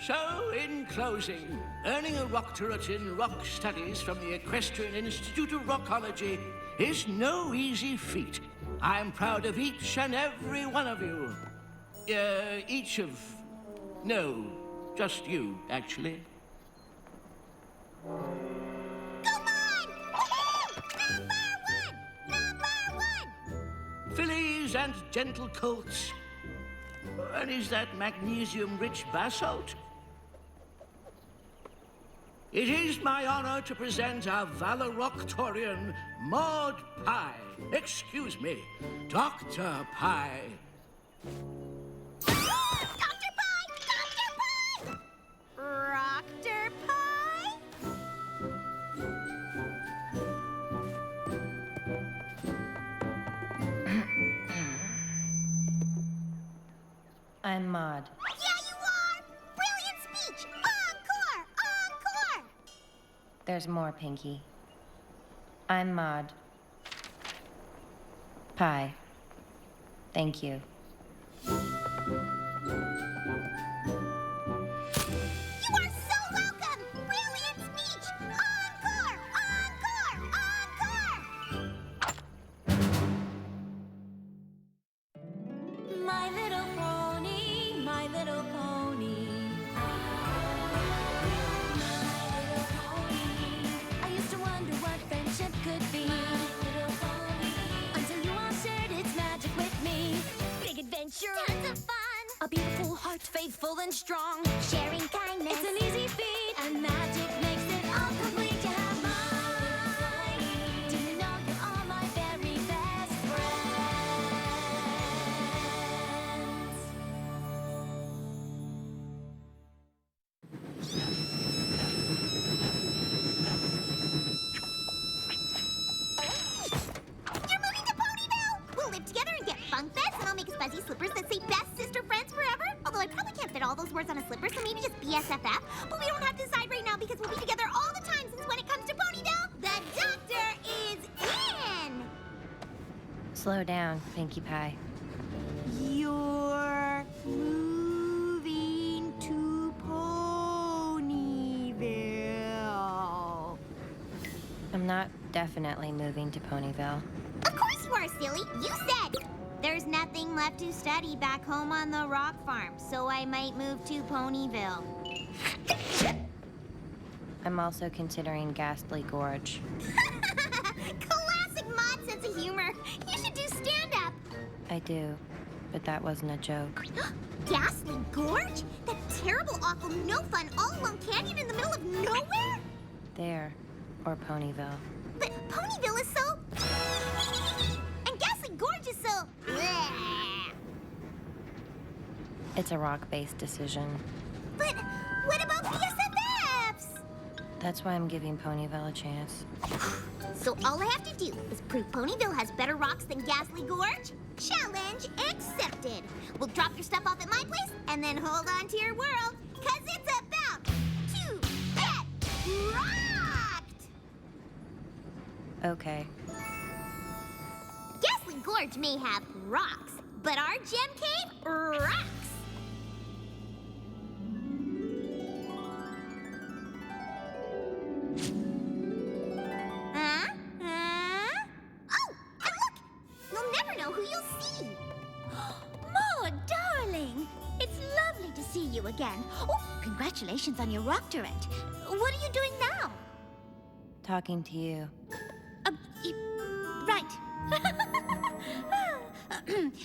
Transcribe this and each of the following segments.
So, in closing, earning a doctorate in rock studies from the Equestrian Institute of Rockology is no easy feat. I'm proud of each and every one of you. No, just you, actually. Come on! Number one! Fillies and gentle colts. And is that magnesium-rich basalt? It is my honor to present our Valoroctorian, Maud Pye. Excuse me, Dr. Pye. Dr. Pye! Dr. Pye! Proctor Pye? I'm Maud. Yeah, you are! Brilliant speech! Encore! Encore! There's more, Pinky. I'm Maud. Pie. Thank you. You are so welcome! Brilliant speech! Encore! Encore! Encore! My little pony, my little pony. My little pony. I used to wonder what friendship could be. My little pony. Until you all shared its magic with me. Big adventure, Tons of fun! a beautiful heart, faithful and strong. Sharing kindness. It's an easy feat, and magic makes it all complete to have mine. Do you know you're all my very best friends? You're moving to Ponyville! We'll live together and get funk beds, and I'll make us fuzzy slippers that say best sister friends forever. Although I probably can't fit all those words on a slipper, so maybe just BSFF. But we don't have to decide right now because we'll be together all the time since when it comes to Ponyville, the doctor is in! Slow down, Pinkie Pie. You're moving to Ponyville. I'm not definitely moving to Ponyville. Of course you are, silly. You said there's nothing left to study back home on the rock farm, so I might move to Ponyville. I'm also considering Ghastly Gorge. Classic Maud sense of humor. You should do stand-up. I do, but that wasn't a joke. Ghastly Gorge? That terrible, awful, no-fun, all-alone canyon in the middle of nowhere? There, or Ponyville. But Ponyville is so... And Ghastly Gorge is so... It's a rock-based decision. But what about BSFFs? That's why I'm giving Ponyville a chance. So all I have to do is prove Ponyville has better rocks than Ghastly Gorge? Challenge accepted. We'll drop your stuff off at my place and then hold on to your world, 'cause it's about to get rocked! Okay. Ghastly Gorge may have rocks, but our gem cave rocks! Huh? Oh, and look! You'll never know who you'll see. Maud, darling! It's lovely to see you again. Oh, congratulations on your doctorate. What are you doing now? Talking to you. Right.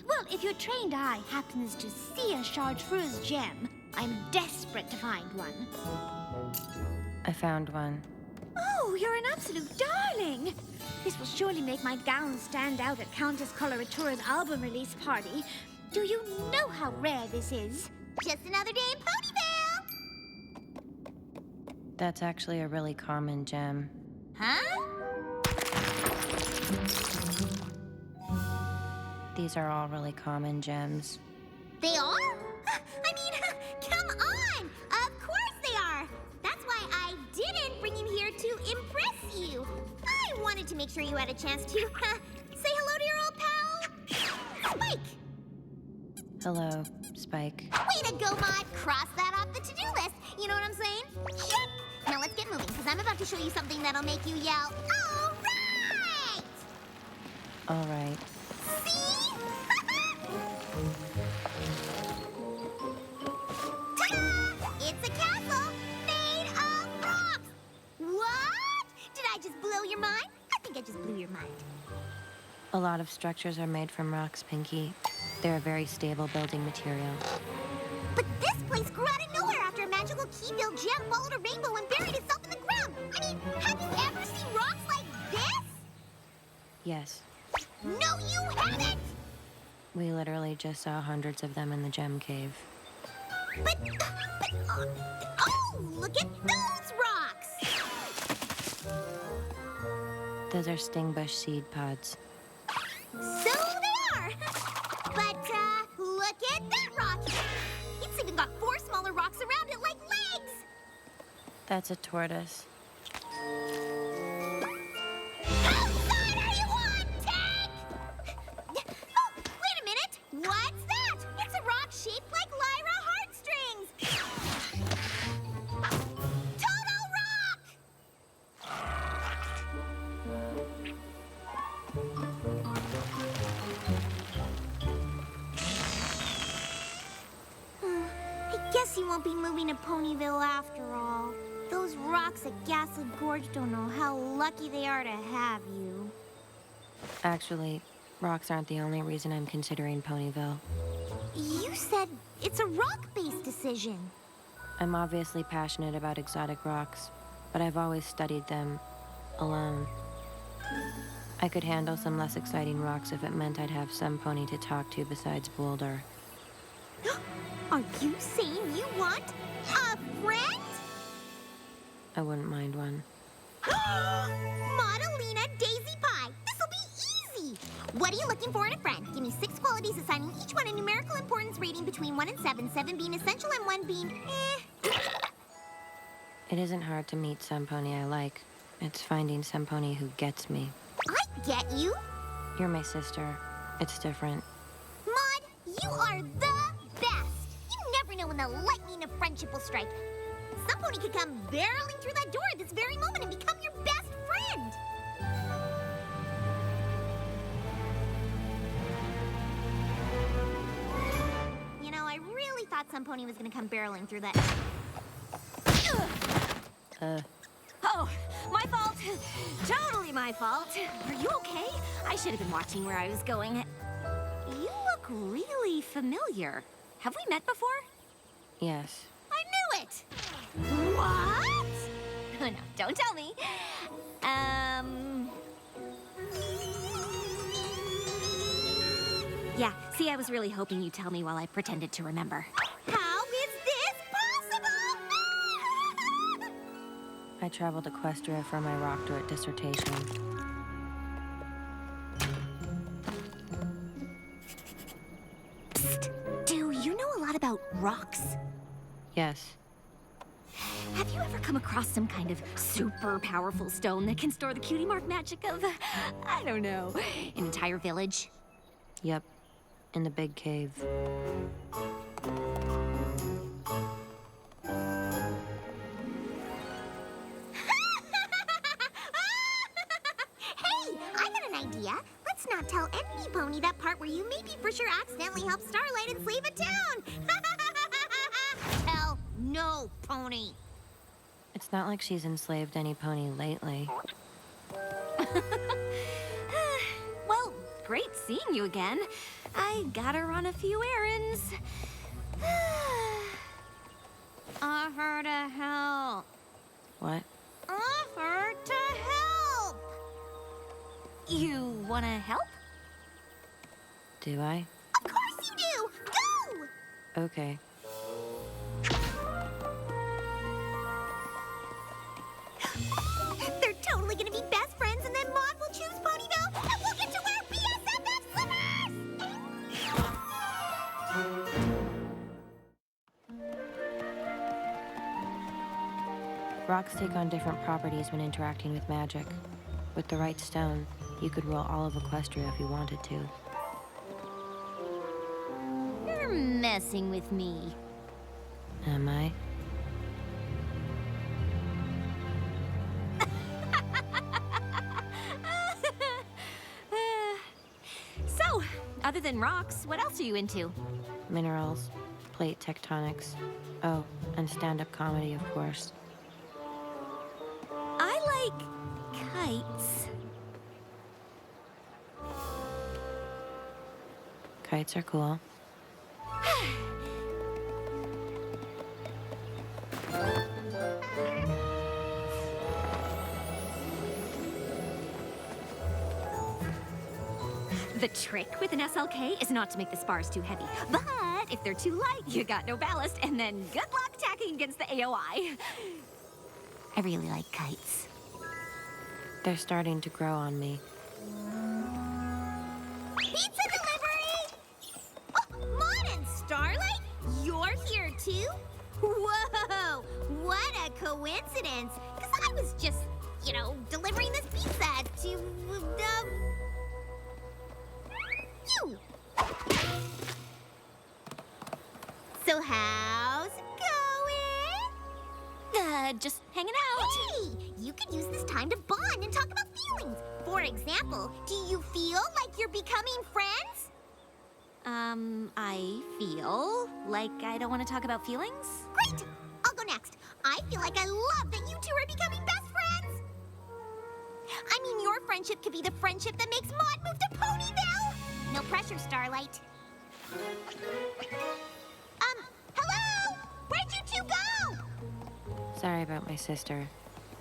Well, if your trained eye happens to see a chartreuse gem, I'm desperate to find one. I found one. Oh, you're an absolute darling. This will surely make my gown stand out at Countess Coloratura's album release party. Do you know how rare this is? Just another day in Ponyville! That's actually a really common gem. Huh? These are all really common gems. They are? I mean, come on! Of course they are! That's why I didn't bring him here to impress you. I wanted to make sure you had a chance to say hello to your old pal, Spike. Hello, Spike. Way to go, Maud. Cross that off the to-do list. I'm about to show you something that'll make you yell, "All right!" All right. See? Ta-da! It's a castle made of rocks! What? Did I just blow your mind? I think I just blew your mind. A lot of structures are made from rocks, Pinky. They're a very stable building material. But this place grew out of nowhere after a magical key-filled gem followed a rainbow and buried itself in the ground. I mean, have you ever seen rocks like this? Yes, No, you haven't! we literally just saw hundreds of them in the gem cave. Oh, look at those rocks! Those are stingbush seed pods. So they are! But, look at that rock! It's even got 4 smaller rocks around it like legs! That's a tortoise. How side are you on, Tank? Oh, wait a minute! What's that? It's a rock shaped like Lyra heartstrings! Total rock! I guess you won't be moving to Ponyville after all. Those rocks at Gaslit Gorge don't know how lucky they are to have you. Actually, rocks aren't the only reason I'm considering Ponyville. You said it's a rock-based decision. I'm obviously passionate about exotic rocks, but I've always studied them alone. I could handle some less exciting rocks if it meant I'd have some pony to talk to besides Boulder. Are you saying you want a friend? I wouldn't mind one. Modelina Daisy Pie. This'll be easy. What are you looking for in a friend? Give me 6 qualities, assigning each one a numerical importance rating between 1 and 7, 7 being essential and 1 being It isn't hard to meet some pony I like. It's finding some pony who gets me. I get you. You're my sister. It's different. Maud, you are the best. You never know when the lightning of friendship will strike. Some pony could come barreling through that door at this very moment and become your best friend. You know, I really thought some pony was gonna come barreling through that. Oh, my fault. Totally my fault. Are you okay? I should have been watching where I was going. You look really familiar. Have we met before? Yes. I knew it! What? Oh, no, don't tell me. Yeah, see, I was really hoping you'd tell me while I pretended to remember. How is this possible? I traveled Equestria for my rock dirt dissertation. Psst. Do you know a lot about rocks? Yes. Have you ever come across some kind of super powerful stone that can store the cutie mark magic of, I don't know, an entire village? Yep. In the big cave. Hey, I got an idea. Let's not tell any pony that part where you maybe for sure accidentally helped Starlight enslave a town. Tell no pony. It's not like she's enslaved any pony lately. Well, great seeing you again. I gotta run a few errands. Offer to help. What? Offer to help. You wanna help? Do I? Of course you do. Go. Okay. They're totally gonna be best friends, and then Maud will choose Ponyville, and we'll get to wear BSFF slippers! Rocks take on different properties when interacting with magic. With the right stone, you could rule all of Equestria if you wanted to. You're messing with me. Am I? Other than rocks, what else are you into? Minerals, plate tectonics. Oh, and stand-up comedy, of course. I like kites. Kites are cool. The trick with an SLK is not to make the spars too heavy. But if they're too light, you got no ballast, and then good luck tacking against the AOI. I really like kites. They're starting to grow on me. Pizza delivery! Oh, Maud and Starlight, you're here too? Whoa, what a coincidence. Because I was just, delivering this pizza to, you. So how's it going? Just hanging out. Hey, you could use this time to bond and talk about feelings. For example, do you feel like you're becoming friends? I feel like I don't want to talk about feelings. Great! I'll go next. I feel like I love that you two are becoming best friends. I mean, your friendship could be the friendship that makes Maud move to Ponyville. No pressure, Starlight. Hello? Where'd you two go? Sorry about my sister.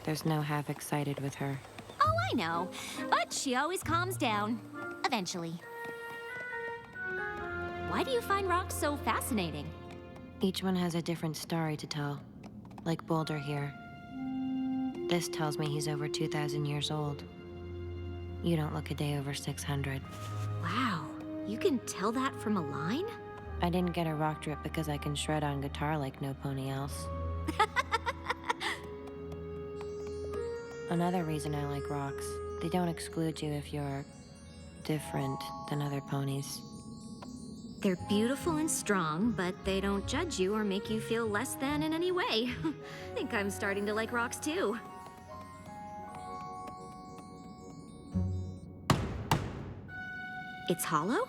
There's no half excited with her. Oh, I know. But she always calms down. Eventually. Why do you find rocks so fascinating? Each one has a different story to tell. Like Boulder here. This tells me he's over 2,000 years old. You don't look a day over 600. Wow. You can tell that from a line? I didn't get a rock drip because I can shred on guitar like no pony else. Another reason I like rocks, they don't exclude you if you're different than other ponies. They're beautiful and strong, but they don't judge you or make you feel less than in any way. I think I'm starting to like rocks too. It's hollow?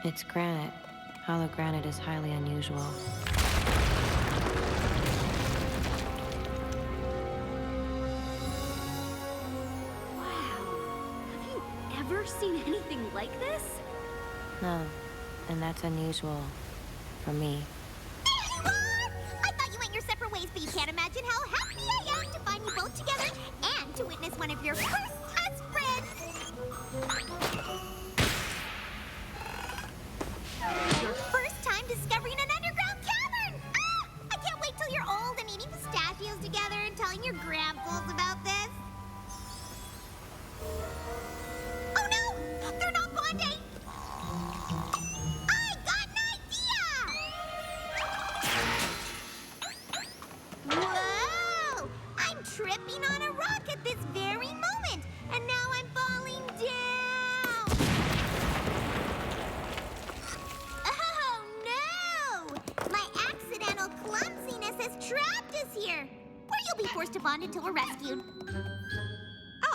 It's granite. Hollow granite is highly unusual. Have you ever seen anything like this? No, and that's unusual for me. There you are! I thought you went your separate ways, but you can't imagine how happy I am to find you both together and to witness one of your first as friends. Your first time discovering an underground cavern! Ah! I can't wait till you're old and eating pistachios together and telling your grandpas about this. Oh no! They're not bonding! I got an idea! Whoa! I'm tripping on a rock at this very moment, and now I'm falling down! Oh no! My accidental clumsiness has trapped us here, where you'll be forced to bond until we're rescued.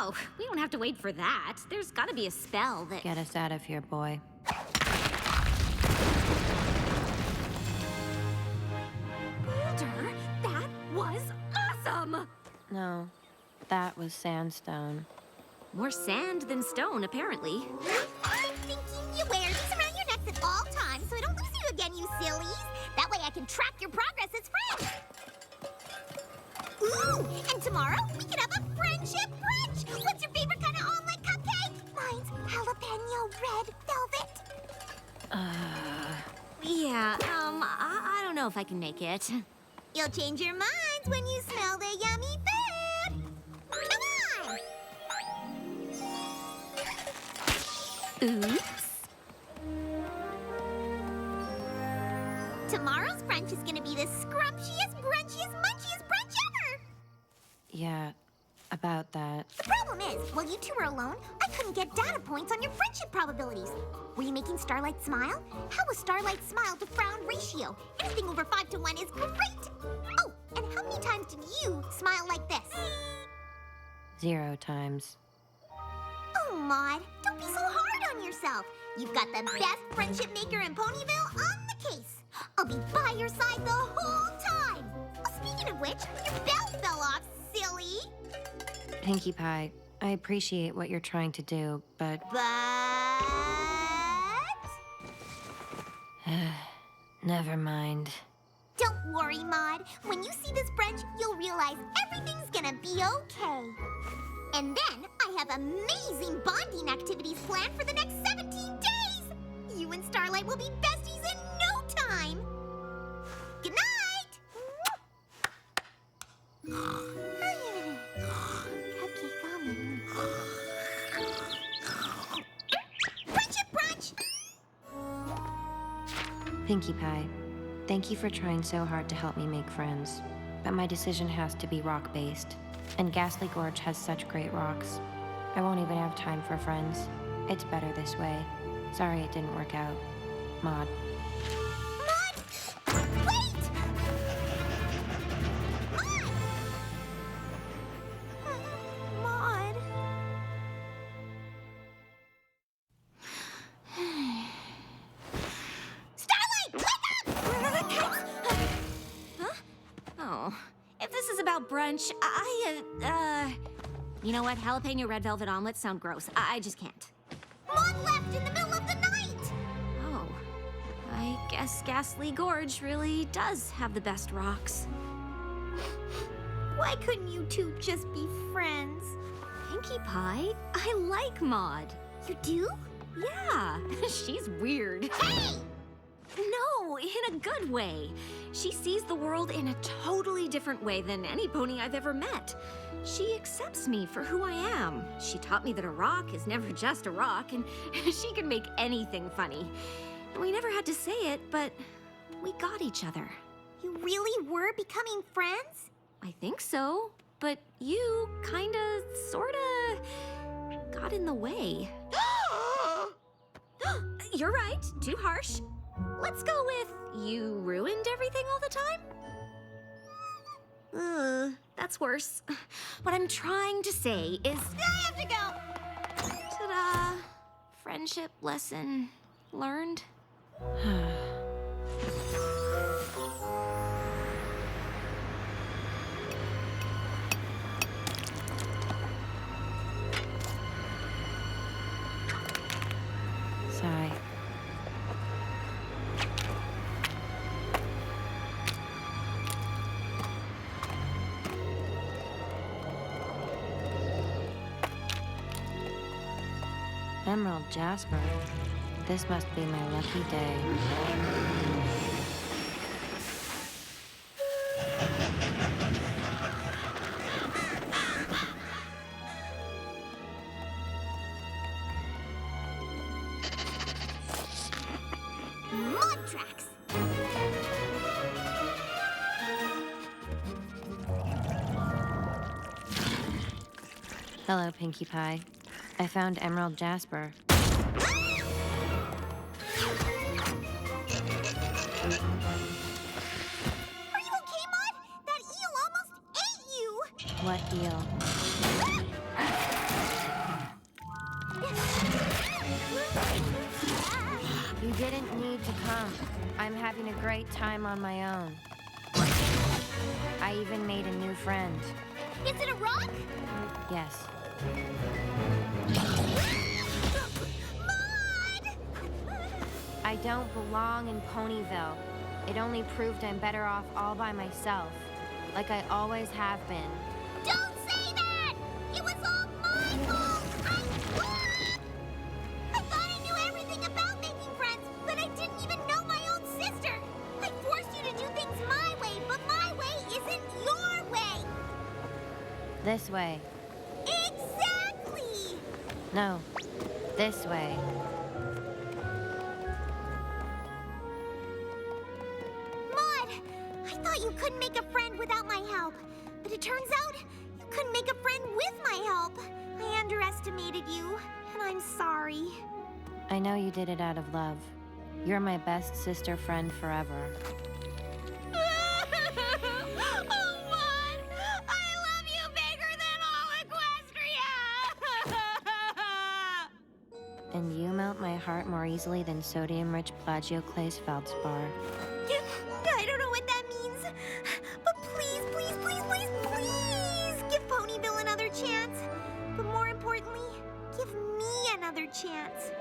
Oh, we don't have to wait for that. There's gotta be a spell that... Get us out of here, boy. Boulder, that was awesome! No, that was sandstone. More sand than stone, apparently. I'm thinking you wear these around your necks at all times so I don't lose you again, you sillies. That way I can track your progress as friends. Ooh, and tomorrow we can have a friendship brunch. What's your favorite kind of omelet cupcake? Mine's jalapeno red velvet. Yeah, I don't know if I can make it. You'll change your minds when you smell the yummy food. Come on! Oops. Tomorrow's brunch is gonna be the scrumptious, brunchiest, munchiest brunch ever! Yeah, about that. The problem is, while you two were alone, I couldn't get data points on your friendship probabilities. Were you making Starlight smile? How was Starlight's smile to frown ratio? Anything over 5 to 1 is great! Oh, and how many times did you smile like this? 0 times. Oh, Maud, don't be so hard on yourself. yourself. You've got the best friendship maker in Ponyville on the case. I'll be by your side the whole time. Oh, speaking of which, your bell fell off, silly. Pinkie Pie, I appreciate what you're trying to do, but But... never mind. Don't worry, Maud. When you see this branch, you'll realize everything's gonna be okay. And then I have amazing bonding activities planned for the next 17 days. You and Starlight will be besties in no time. Good night. Cupcake almond. Friendship brunch. Pinkie Pie, thank you for trying so hard to help me make friends. But my decision has to be rock-based. And Ghastly Gorge has such great rocks. I won't even have time for friends. It's better this way. Sorry it didn't work out. Maud. Maud! Wait! Maud! Maud. Starlight, wake up! Huh? Oh. If this is about brunch, you know what? Jalapeno red velvet omelets sound gross. I just can't. Maud left in the middle of the night! Oh. I guess Ghastly Gorge really does have the best rocks. Why couldn't you two just be friends? Pinkie Pie, I like Maud. You do? Yeah, she's weird. Hey! No, in a good way. She sees the world in a totally different way than any pony I've ever met. She accepts me for who I am. She taught me that a rock is never just a rock, and she can make anything funny. And we never had to say it, but we got each other. You really were becoming friends? I think so, but you kinda, sorta got in the way. You're right, too harsh. Let's go with you ruined everything all the time? That's worse. What I'm trying to say is... I have to go! Ta-da! Friendship lesson learned. Sigh. Emerald Jasper. This must be my lucky day. Mud tracks! Hello, Pinkie Pie. I found Emerald Jasper. Are you okay, Maud? That eel almost ate you! What eel? You didn't need to come. I'm having a great time on my own. I even made a new friend. Is it a rock? Yes. Maud! I don't belong in Ponyville. It only proved I'm better off all by myself, like I always have been. Don't say that! It was all my fault! I thought I knew everything about making friends, but I didn't even know my own sister. I forced you to do things my way, but my way isn't your way. This way. Exactly! No, this way. Maud, I thought you couldn't make a friend without my help. But it turns out you couldn't make a friend with my help. I underestimated you, and I'm sorry. I know you did it out of love. You're my best sister friend forever. Oh, Maud! I love you bigger than all Equestria! And you, melt my heart more easily than sodium-rich plagioclase feldspar. I don't know what that means. But please, please, please, please, please give Ponyville another chance. But more importantly, give me another chance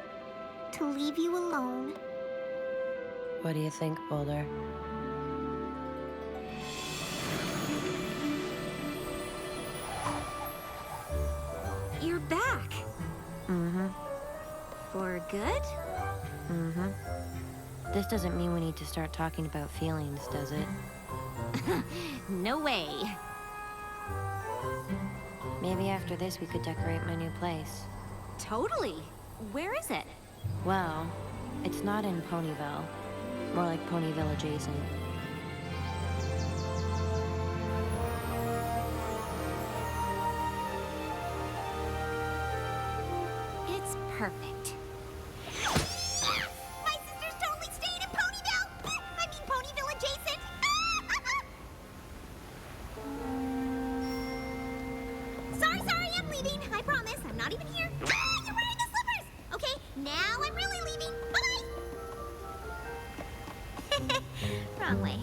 to leave you alone. What do you think, Boulder? You're back. Mm-hmm. For good? Mm-hmm. This doesn't mean we need to start talking about feelings, does it? No way. Maybe after this we could decorate my new place. Totally. Where is it? Well, it's not in Ponyville. More like Ponyville adjacent. It's perfect. My sister's totally staying in Ponyville! I mean Ponyville adjacent! Sorry, I'm leaving. I promise. I'm not even here. You're wearing the slippers! Okay, now I'm really leaving. Bye! Wrong way.